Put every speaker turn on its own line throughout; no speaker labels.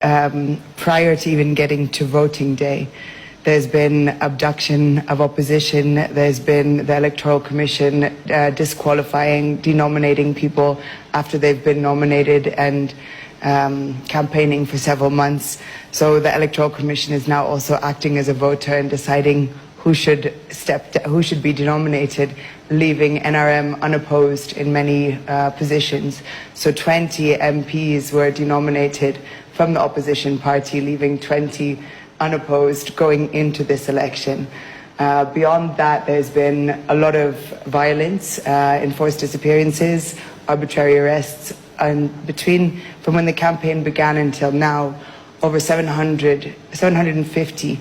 Prior to even getting to voting day, there's been abduction of opposition, there's been the Electoral Commission disqualifying, denominating people after they've been nominated and campaigning for several months. So the Electoral Commission is now also acting as a voter and deciding who should be denominated, leaving NRM unopposed in many positions. So 20 MPs were denominated from the opposition party, leaving 20 unopposed going into this election. Beyond that, there's been a lot of violence, enforced disappearances, arbitrary arrests, and from when the campaign began until now, over 750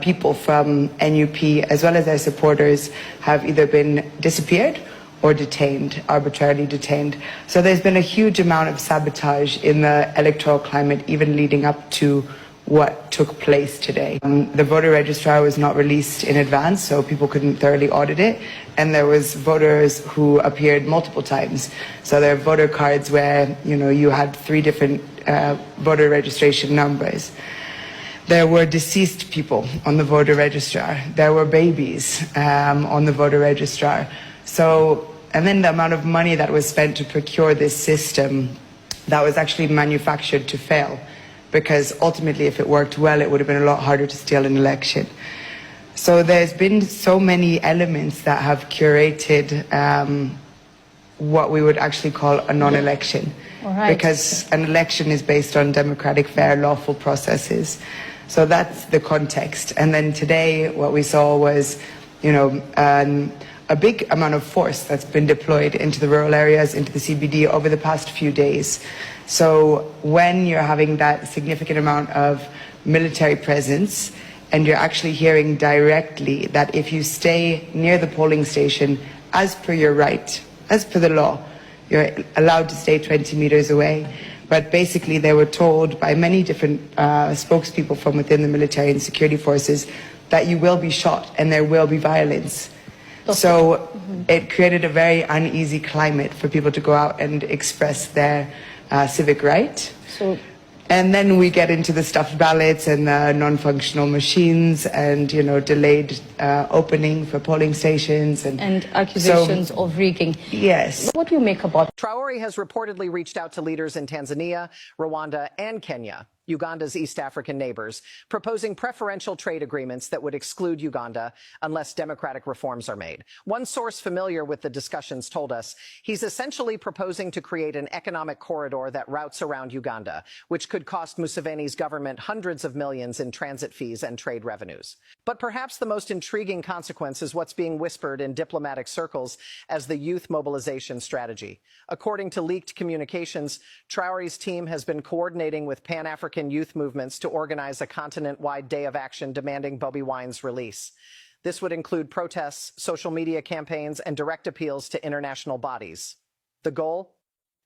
people from NUP, as well as their supporters, have either been disappeared or detained, arbitrarily detained. So there's been a huge amount of sabotage in the electoral climate, even leading up to what took place today. The voter registrar was not released in advance, so people couldn't thoroughly audit it. And there was voters who appeared multiple times. So there are voter cards where, you had 3 different voter registration numbers. There were deceased people on the voter registrar. There were babies on the voter registrar. And then the amount of money that was spent to procure this system that was actually manufactured to fail. Because ultimately, if it worked well, it would have been a lot harder to steal an election. So there's been so many elements that have curated what we would actually call a non-election. Right. Because an election is based on democratic, fair, lawful processes. So that's the context. And then today, what we saw was, a big amount of force that's been deployed into the rural areas, into the CBD over the past few days. So when you're having that significant amount of military presence, and you're actually hearing directly that if you stay near the polling station, as per your right, as per the law, you're allowed to stay 20 meters away. But basically they were told by many different spokespeople from within the military and security forces that you will be shot and there will be violence. So it created a very uneasy climate for people to go out and express their civic right. And then we get into the stuffed ballots and the non-functional machines and, delayed opening for polling stations. And
accusations of rigging.
Yes.
What do you make about it?
Traore has reportedly reached out to leaders in Tanzania, Rwanda, and Kenya, Uganda's East African neighbors, proposing preferential trade agreements that would exclude Uganda unless democratic reforms are made. One source familiar with the discussions told us he's essentially proposing to create an economic corridor that routes around Uganda, which could cost Museveni's government hundreds of millions in transit fees and trade revenues. But perhaps the most intriguing consequence is what's being whispered in diplomatic circles as the youth mobilization strategy. According to leaked communications, Traore's team has been coordinating with Pan-African youth movements to organize a continent-wide day of action demanding Bobiwine's release. This would include protests, social media campaigns, and direct appeals to international bodies. The goal?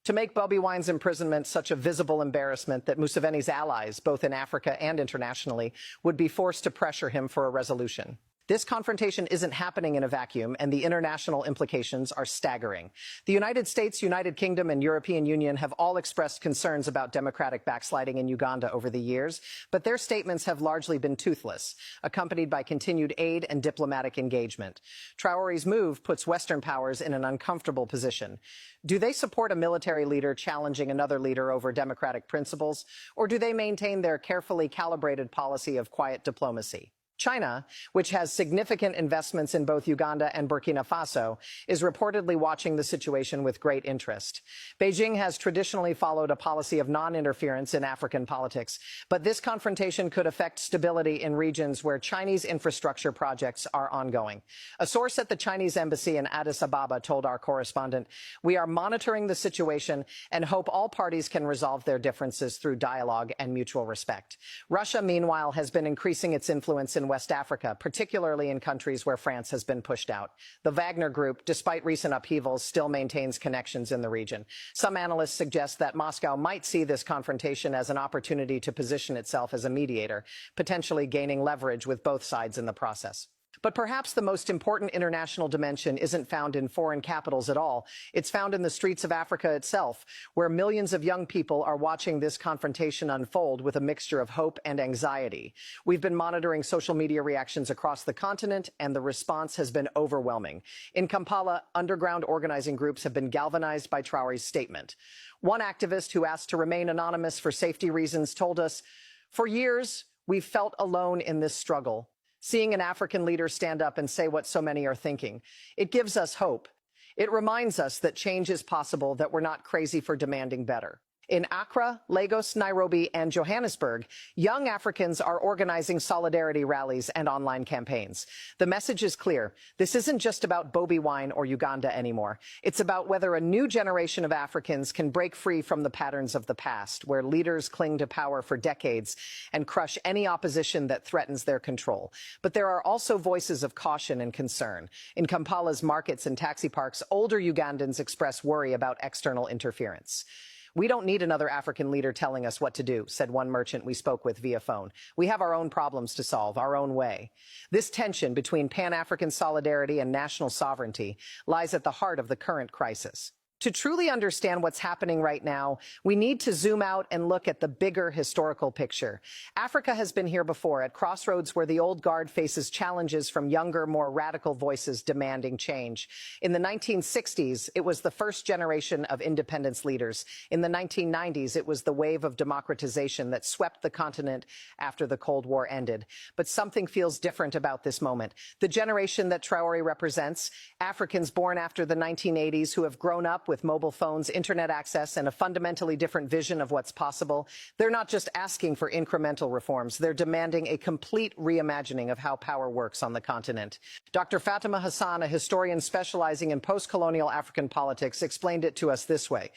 To make Bobiwine's imprisonment such a visible embarrassment that Museveni's allies, both in Africa and internationally, would be forced to pressure him for a resolution. This confrontation isn't happening in a vacuum, and the international implications are staggering. The United States, United Kingdom, and European Union have all expressed concerns about democratic backsliding in Uganda over the years, but their statements have largely been toothless, accompanied by continued aid and diplomatic engagement. Traore's move puts Western powers in an uncomfortable position. Do they support a military leader challenging another leader over democratic principles, or do they maintain their carefully calibrated policy of quiet diplomacy? China, which has significant investments in both Uganda and Burkina Faso, is reportedly watching the situation with great interest. Beijing has traditionally followed a policy of non-interference in African politics, but this confrontation could affect stability in regions where Chinese infrastructure projects are ongoing. A source at the Chinese embassy in Addis Ababa told our correspondent, "We are monitoring the situation and hope all parties can resolve their differences through dialogue and mutual respect." Russia, meanwhile, has been increasing its influence in West Africa, particularly in countries where France has been pushed out. The Wagner Group, despite recent upheavals, still maintains connections in the region. Some analysts suggest that Moscow might see this confrontation as an opportunity to position itself as a mediator, potentially gaining leverage with both sides in the process. But perhaps the most important international dimension isn't found in foreign capitals at all. It's found in the streets of Africa itself, where millions of young people are watching this confrontation unfold with a mixture of hope and anxiety. We've been monitoring social media reactions across the continent, and the response has been overwhelming. In Kampala, underground organizing groups have been galvanized by Traore's statement. One activist who asked to remain anonymous for safety reasons told us, "For years, we've felt alone in this struggle. Seeing an African leader stand up and say what so many are thinking, it gives us hope. It reminds us that change is possible, that we're not crazy for demanding better." In Accra, Lagos, Nairobi, and Johannesburg, young Africans are organizing solidarity rallies and online campaigns. The message is clear. This isn't just about Bobiwine or Uganda anymore. It's about whether a new generation of Africans can break free from the patterns of the past, where leaders cling to power for decades and crush any opposition that threatens their control. But there are also voices of caution and concern. In Kampala's markets and taxi parks, older Ugandans express worry about external interference. "We don't need another African leader telling us what to do," said one merchant we spoke with via phone. "We have our own problems to solve, our own way." This tension between Pan-African solidarity and national sovereignty lies at the heart of the current crisis. To truly understand what's happening right now, we need to zoom out and look at the bigger historical picture. Africa has been here before, at crossroads where the old guard faces challenges from younger, more radical voices demanding change. In the 1960s, it was the first generation of independence leaders. In the 1990s, it was the wave of democratization that swept the continent after the Cold War ended. But something feels different about this moment. The generation that Traore represents, Africans born after the 1980s who have grown up with mobile phones, internet access, and a fundamentally different vision of what's possible, they're not just asking for incremental reforms, they're demanding a complete reimagining of how power works on the continent. Dr. Fatima Hassan, a historian specializing in post-colonial African politics, explained it to us this way.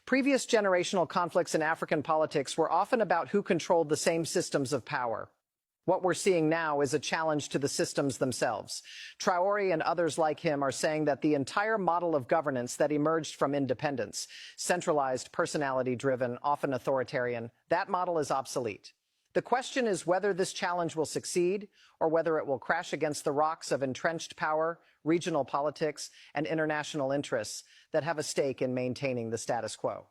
Previous generational conflicts in African politics were often about who controlled the same systems of power. What we're seeing now is a challenge to the systems themselves. Traore and others like him are saying that the entire model of governance that emerged from independence, centralized, personality-driven, often authoritarian, that model is obsolete. The question is whether this challenge will succeed or whether it will crash against the rocks of entrenched power, regional politics, and international interests that have a stake in maintaining the status quo.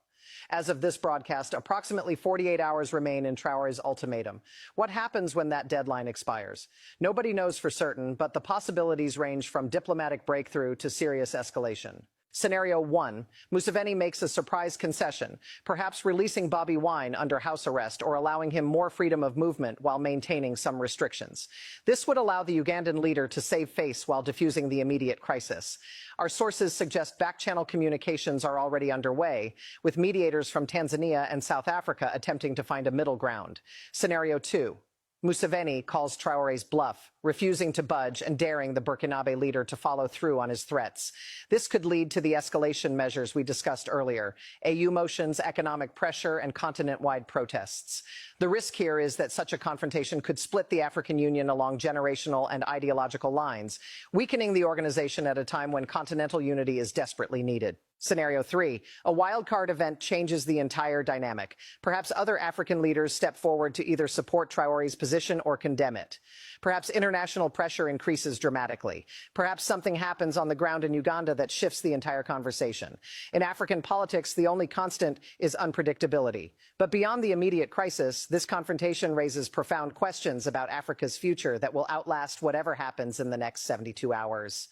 As of this broadcast, approximately 48 hours remain in Traore's ultimatum. What happens when that deadline expires? Nobody knows for certain, but the possibilities range from diplomatic breakthrough to serious escalation. Scenario 1, Museveni makes a surprise concession, perhaps releasing Bobiwine under house arrest or allowing him more freedom of movement while maintaining some restrictions. This would allow the Ugandan leader to save face while diffusing the immediate crisis. Our sources suggest back-channel communications are already underway, with mediators from Tanzania and South Africa attempting to find a middle ground. Scenario 2, Museveni calls Traore's bluff, refusing to budge and daring the Burkinabe leader to follow through on his threats. This could lead to the escalation measures we discussed earlier, AU motions, economic pressure, and continent-wide protests. The risk here is that such a confrontation could split the African Union along generational and ideological lines, weakening the organization at a time when continental unity is desperately needed. Scenario 3, a wildcard event changes the entire dynamic. Perhaps other African leaders step forward to either support Traore's position or condemn it. Perhaps international pressure increases dramatically. Perhaps something happens on the ground in Uganda that shifts the entire conversation. In African politics, the only constant is unpredictability. But beyond the immediate crisis, this confrontation raises profound questions about Africa's future that will outlast whatever happens in the next 72 hours.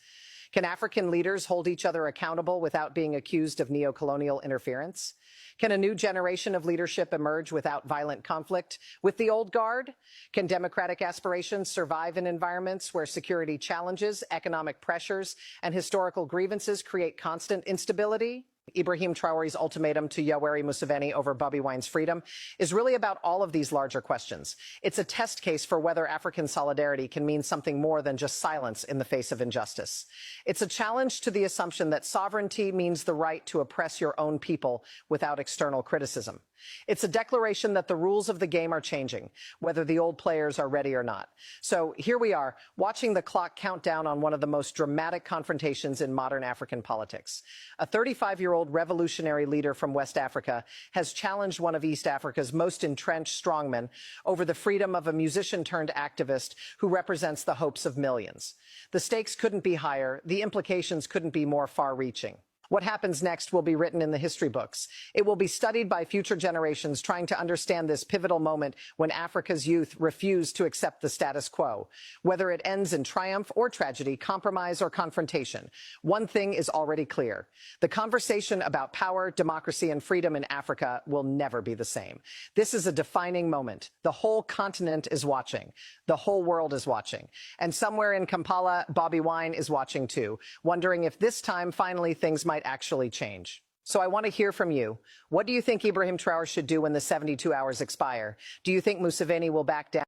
Can African leaders hold each other accountable without being accused of neo-colonial interference? Can a new generation of leadership emerge without violent conflict with the old guard? Can democratic aspirations survive in environments where security challenges, economic pressures, and historical grievances create constant instability? Ibrahim Traore's ultimatum to Yoweri Museveni over Bobiwine's freedom is really about all of these larger questions. It's a test case for whether African solidarity can mean something more than just silence in the face of injustice. It's a challenge to the assumption that sovereignty means the right to oppress your own people without external criticism. It's a declaration that the rules of the game are changing, whether the old players are ready or not. So here we are, watching the clock count down on one of the most dramatic confrontations in modern African politics. A 35-year-old revolutionary leader from West Africa has challenged one of East Africa's most entrenched strongmen over the freedom of a musician-turned-activist who represents the hopes of millions. The stakes couldn't be higher. The implications couldn't be more far-reaching. What happens next will be written in the history books. It will be studied by future generations trying to understand this pivotal moment when Africa's youth refuse to accept the status quo. Whether it ends in triumph or tragedy, compromise or confrontation, one thing is already clear. The conversation about power, democracy, and freedom in Africa will never be the same. This is a defining moment. The whole continent is watching. The whole world is watching. And somewhere in Kampala, Bobiwine is watching too, wondering if this time finally things might actually change. So I want to hear from you. What do you think Ibrahim Traore should do when the 72 hours expire? Do you think Museveni will back down?